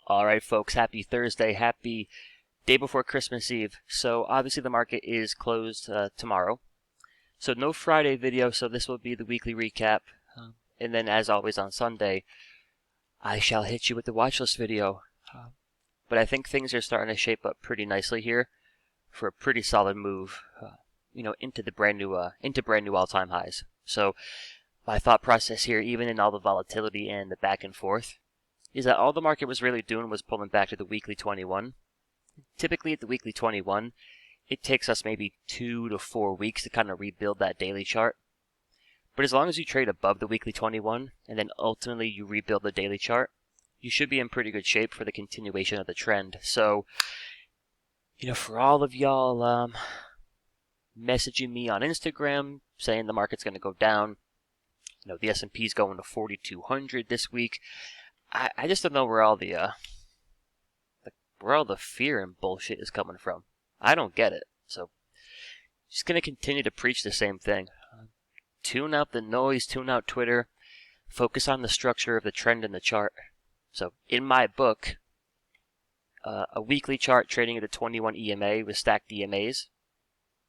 All right, folks, happy Thursday, happy day before Christmas Eve. So obviously the market is closed tomorrow. So no Friday video, so this will be the weekly recap. And then as always on Sunday, I shall hit you with the watch list video. But I think things are starting to shape up pretty nicely here for a pretty solid move, into the brand new all-time highs. So my thought process here, even in all the volatility and the back and forth, is that all the market was really doing was pulling back to the weekly 21. Typically at the weekly 21, it takes us maybe 2 to 4 weeks to kind of rebuild that daily chart. But as long as you trade above the weekly 21, and then ultimately you rebuild the daily chart, you should be in pretty good shape for the continuation of the trend. So, for all of y'all messaging me on Instagram saying the market's going to go down, the S&P's going to 4,200 this week, I just don't know where all the fear and bullshit is coming from. I don't get it. So, just going to continue to preach the same thing. Tune out the noise, tune out Twitter, focus on the structure of the trend in the chart. So, in my book, a weekly chart trading at a 21 EMA with stacked EMAs,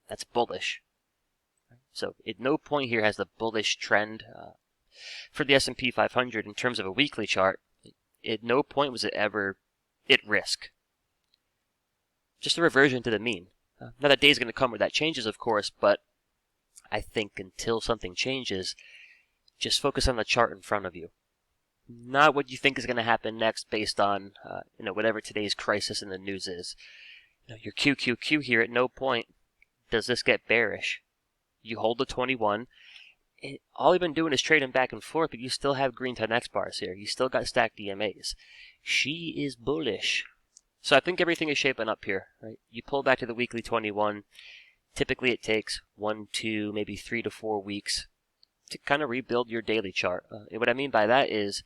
that's bullish. So, at no point here has the bullish trend for the S&P 500 in terms of a weekly chart. At no point was it ever at risk. Just a reversion to the mean. Now that day is going to come where that changes, of course, but I think until something changes, just focus on the chart in front of you. Not what you think is going to happen next based on, whatever today's crisis in the news is. Your QQQ here, at no point does this get bearish. You hold the 21. All you've been doing is trading back and forth, but you still have green 10x bars here. You still got stacked EMAs. She is bullish. So I think everything is shaping up here. Right? You pull back to the weekly 21. Typically it takes 1, 2, maybe 3 to 4 weeks to kind of rebuild your daily chart. And what I mean by that is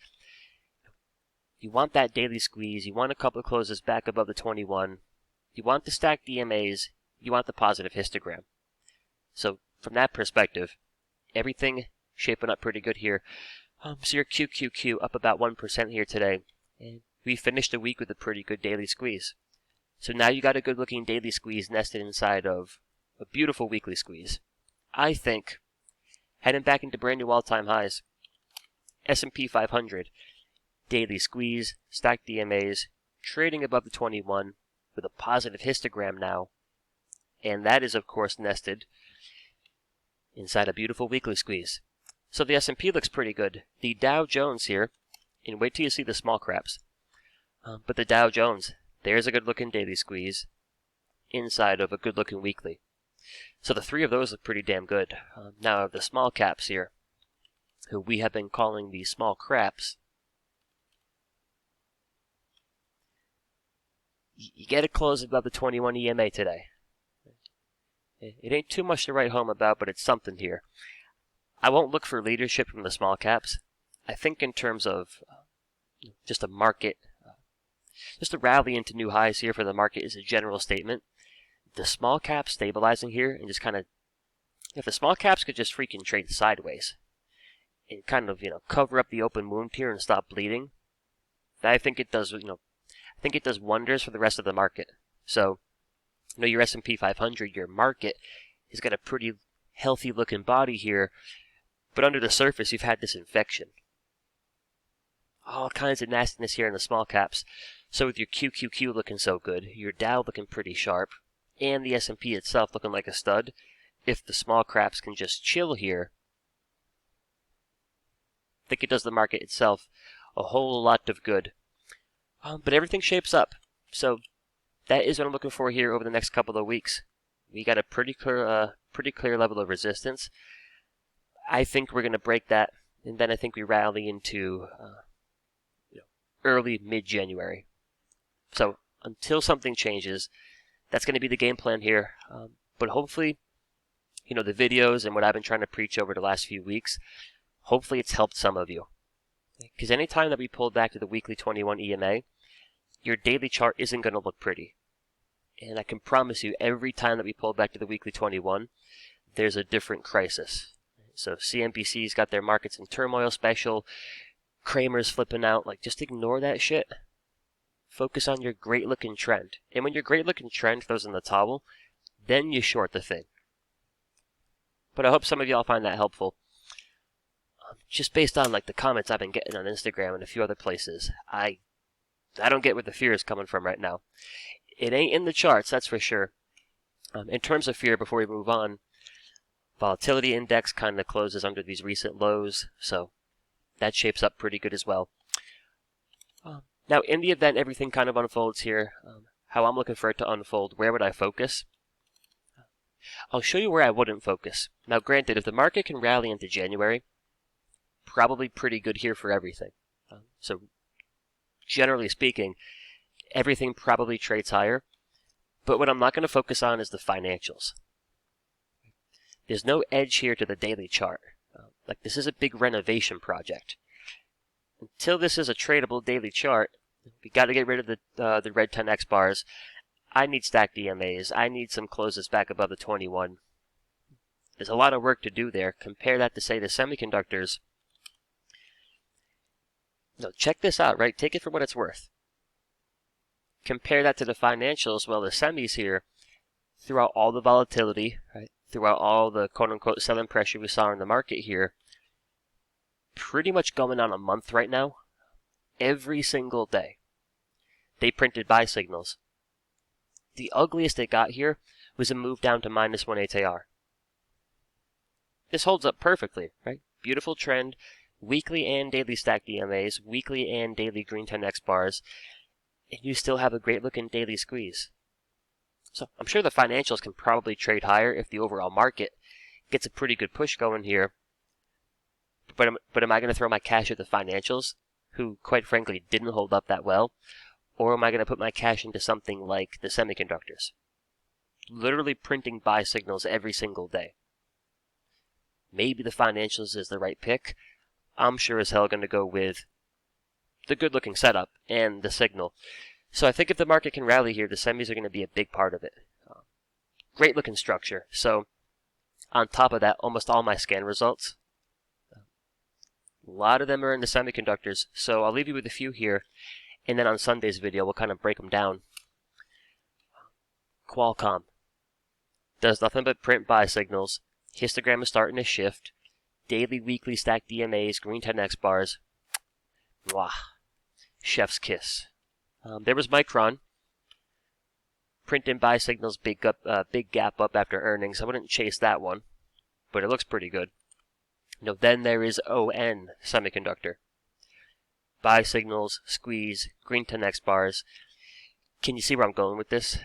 you want that daily squeeze. You want a couple of closes back above the 21. You want the stacked EMAs. You want the positive histogram. So from that perspective, everything shaping up pretty good here. So your QQQ up about 1% here today. And we finished the week with a pretty good daily squeeze. So now you got a good looking daily squeeze nested inside of a beautiful weekly squeeze. I think heading back into brand new all-time highs. S&P 500, daily squeeze, stacked DMAs, trading above the 21 with a positive histogram now. And that is, of course, nested inside a beautiful weekly squeeze. So the S&P looks pretty good. The Dow Jones here, and wait till you see the small caps. But the Dow Jones, there's a good-looking daily squeeze inside of a good-looking weekly. So the three of those look pretty damn good. Now the small caps here, who we have been calling the small craps, you get a close above the 21 EMA today. It ain't too much to write home about, but it's something here. I won't look for leadership from the small caps. I think in terms of just a market, just a rally into new highs here for the market is a general statement. The small caps stabilizing here and just kind of, if the small caps could just freaking trade sideways and kind of, cover up the open wound here and stop bleeding, I think it does, I think it does wonders for the rest of the market. So, your S&P 500, your market, has got a pretty healthy looking body here, but under the surface you've had this infection. All kinds of nastiness here in the small caps. So with your QQQ looking so good, your Dow looking pretty sharp, and the S&P itself looking like a stud, if the small caps can just chill here, I think it does the market itself a whole lot of good. But everything shapes up. So that is what I'm looking for here over the next couple of weeks. We got a pretty clear level of resistance. I think we're going to break that, and then I think we rally into early mid-January. So until something changes, that's going to be the game plan here. But hopefully, the videos and what I've been trying to preach over the last few weeks, hopefully it's helped some of you. Because anytime that we pull back to the weekly 21 EMA, your daily chart isn't going to look pretty. And I can promise you, every time that we pull back to the weekly 21, there's a different crisis. So CNBC's got their markets in turmoil special. Kramer's flipping out. Just ignore that shit. Focus on your great looking trend. And when your great looking trend throws in the towel, then you short the thing. But I hope some of y'all find that helpful. Just based on like the comments I've been getting on Instagram and a few other places, I don't get where the fear is coming from right now. It ain't in the charts, that's for sure. In terms of fear, before we move on, volatility index kind of closes under these recent lows, so that shapes up pretty good as well. Now, in the event everything kind of unfolds here, how I'm looking for it to unfold, where would I focus? I'll show you where I wouldn't focus. Now, granted, if the market can rally into January, probably pretty good here for everything. So, generally speaking, everything probably trades higher. But what I'm not going to focus on is the financials. There's no edge here to the daily chart. Like, this is a big renovation project. Until this is a tradable daily chart, we got to get rid of the red 10x bars. I need stacked EMAs. I need some closes back above the 21. There's a lot of work to do there. Compare that to, say, the semiconductors. No, check this out, right? Take it for what it's worth. Compare that to the financials. Well, the semis here, throughout all the volatility, right? Throughout all the quote-unquote selling pressure we saw in the market here, pretty much going on a month right now, every single day, they printed buy signals. The ugliest they got here was a move down to -1 ATR. This holds up perfectly, right? Beautiful trend, weekly and daily stacked EMAs, weekly and daily green 10x bars, and you still have a great looking daily squeeze. So I'm sure the financials can probably trade higher if the overall market gets a pretty good push going here. But am I going to throw my cash at the financials, who quite frankly didn't hold up that well? Or am I going to put my cash into something like the semiconductors? Literally printing buy signals every single day. Maybe the financials is the right pick. I'm sure as hell going to go with the good looking setup and the signal. So I think if the market can rally here, the semis are going to be a big part of it. Great looking structure. So on top of that, almost all my scan results, a lot of them are in the semiconductors. So I'll leave you with a few here. And then on Sunday's video, we'll kind of break them down. Qualcomm does nothing but print buy signals. Histogram is starting to shift. Daily, weekly stacked DMAs, green 10x bars. Mwah. Chef's kiss. There was Micron. Print and buy signals, big gap up after earnings. I wouldn't chase that one, but it looks pretty good. Then there is ON Semiconductor. Buy signals, squeeze, green 10x bars. Can you see where I'm going with this?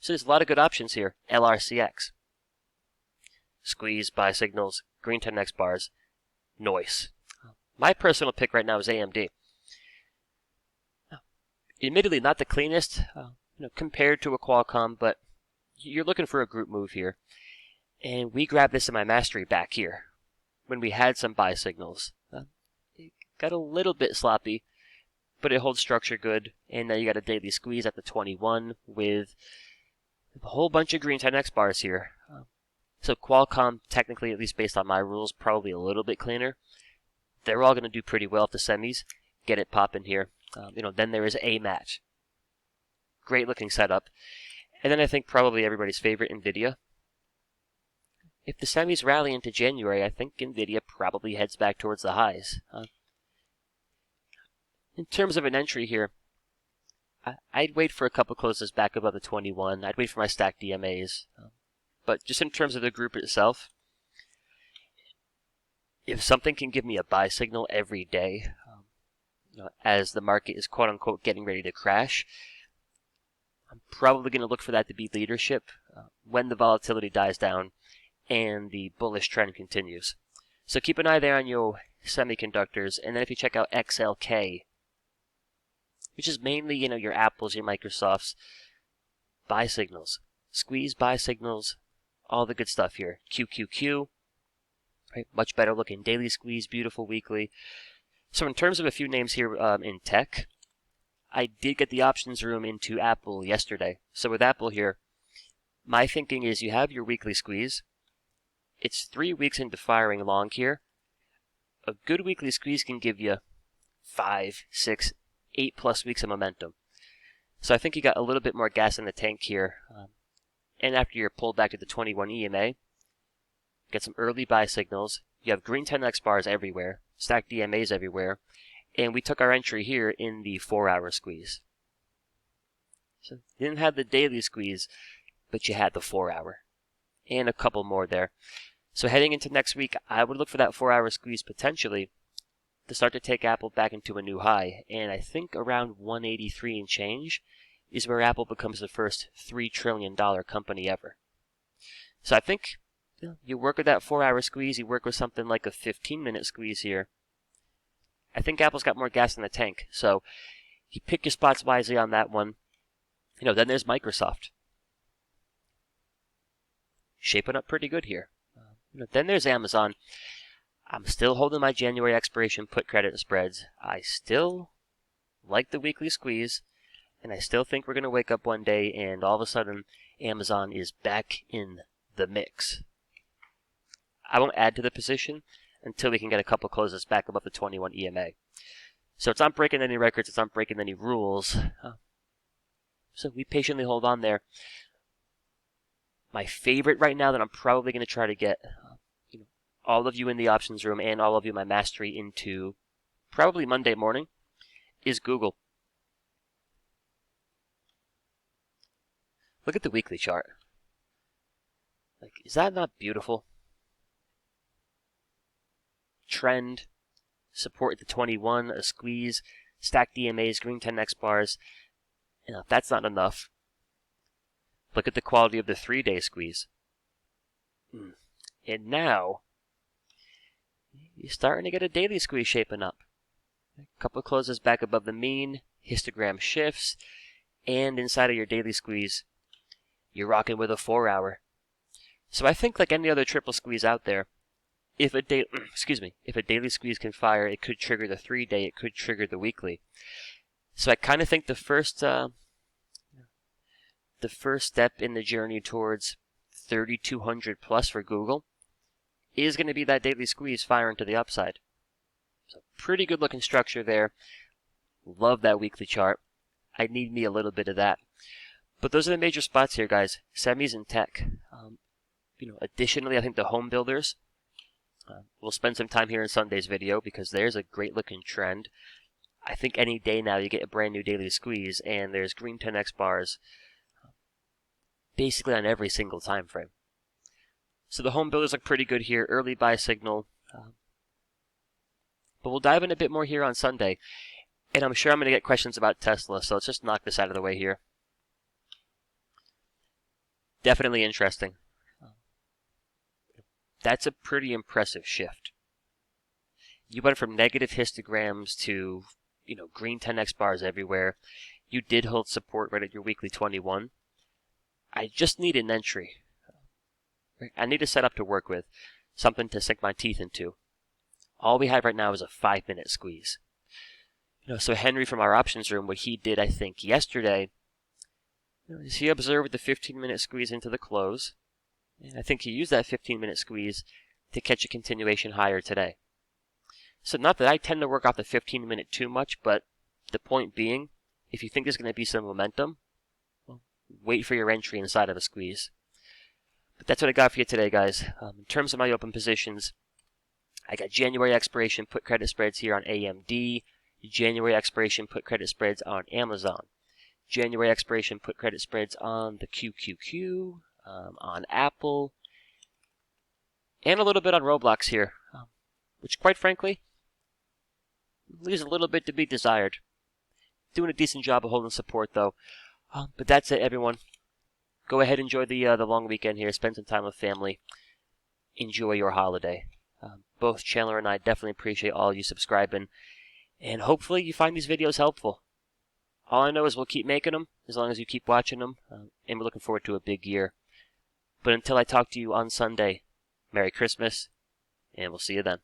So there's a lot of good options here. LRCX. Squeeze, buy signals, green 10x bars, noise. My personal pick right now is AMD. Admittedly, not the cleanest compared to a Qualcomm, but you're looking for a group move here. And we grabbed this in my mastery back here when we had some buy signals. It got a little bit sloppy, but it holds structure good. And now you got a daily squeeze at the 21 with a whole bunch of green 10x bars here. So Qualcomm, technically, at least based on my rules, probably a little bit cleaner. They're all going to do pretty well if the semis get it popping here. Then there is AMAT. Great looking setup. And then I think probably everybody's favorite, NVIDIA. If the semis rally into January, I think NVIDIA probably heads back towards the highs. In terms of an entry here, I'd wait for a couple closes back above the 21. I'd wait for my stacked DMAs. But just in terms of the group itself, if something can give me a buy signal every day, as the market is quote-unquote getting ready to crash, I'm probably going to look for that to be leadership when the volatility dies down and the bullish trend continues. So keep an eye there on your semiconductors, and then if you check out XLK, which is mainly, your Apples, your Microsofts, buy signals, squeeze buy signals, all the good stuff here. QQQ, right? Much better looking daily squeeze, beautiful weekly. So in terms of a few names here in tech, I did get the options room into Apple yesterday. So with Apple here, my thinking is you have your weekly squeeze. It's 3 weeks into firing long here. A good weekly squeeze can give you 5, 6, 8+ weeks of momentum. So I think you got a little bit more gas in the tank here. And after you're pulled back to the 21 EMA, get some early buy signals. You have green 10x bars everywhere, stacked DMAs everywhere, and we took our entry here in the 4-hour squeeze. So you didn't have the daily squeeze, but you had the 4-hour, and a couple more there. So heading into next week, I would look for that 4-hour squeeze potentially to start to take Apple back into a new high, and I think around 183 and change is where Apple becomes the first $3 trillion company ever. So I think you work with that 4-hour squeeze, you work with something like a 15-minute squeeze here. I think Apple's got more gas in the tank, so you pick your spots wisely on that one. Then there's Microsoft. Shaping up pretty good here. Then there's Amazon. I'm still holding my January expiration put credit spreads. I still like the weekly squeeze, and I still think we're going to wake up one day and all of a sudden Amazon is back in the mix. I won't add to the position until we can get a couple closes back above the 21 EMA. So it's not breaking any records, it's not breaking any rules. So we patiently hold on there. My favorite right now that I'm probably going to try to get all of you in the options room and all of you in my mastery into probably Monday morning is Google. Look at the weekly chart. Is that not beautiful? Trend, support at the 21, a squeeze, stacked DMAs, green 10x bars. If that's not enough, look at the quality of the 3-day squeeze. And now, you're starting to get a daily squeeze shaping up. A couple of closes back above the mean, histogram shifts, and inside of your daily squeeze, you're rocking with a 4-hour. So I think like any other triple squeeze out there, if a daily squeeze can fire, it could trigger the 3-day, it could trigger the weekly. So I kind of think the first step in the journey towards 3,200 plus for Google is going to be that daily squeeze firing to the upside. So pretty good looking structure there. Love that weekly chart. I need me a little bit of that. But those are the major spots here, guys. Semis and tech. Additionally, I think the home builders. We'll spend some time here in Sunday's video because there's a great looking trend. I think any day now you get a brand new daily squeeze and there's green 10x bars basically on every single time frame. So the home builders look pretty good here. Early buy signal. But we'll dive in a bit more here on Sunday. And I'm sure I'm going to get questions about Tesla, so let's just knock this out of the way here. Definitely interesting. That's a pretty impressive shift. You went from negative histograms to, green 10x bars everywhere. You did hold support right at your weekly 21. I just need an entry. I need a setup to work with, something to sink my teeth into. All we have right now is a 5-minute squeeze. So Henry from our options room, what he did, I think, yesterday, is he observed the 15-minute squeeze into the close. And I think he used that 15-minute squeeze to catch a continuation higher today. So not that I tend to work off the 15-minute too much, but the point being, if you think there's going to be some momentum, well, wait for your entry inside of a squeeze. But that's what I got for you today, guys. In terms of my open positions, I got January expiration put credit spreads here on AMD, January expiration put credit spreads on Amazon, January expiration put credit spreads on the QQQ, on Apple, and a little bit on Roblox here, which quite frankly leaves a little bit to be desired. Doing a decent job of holding support though. But that's it, everyone. Go ahead and enjoy the long weekend here. Spend some time with family. Enjoy your holiday. Both Chandler and I definitely appreciate all you subscribing, and hopefully you find these videos helpful. All I know is we'll keep making them as long as you keep watching them, and we're looking forward to a big year. But until I talk to you on Sunday, Merry Christmas, and we'll see you then.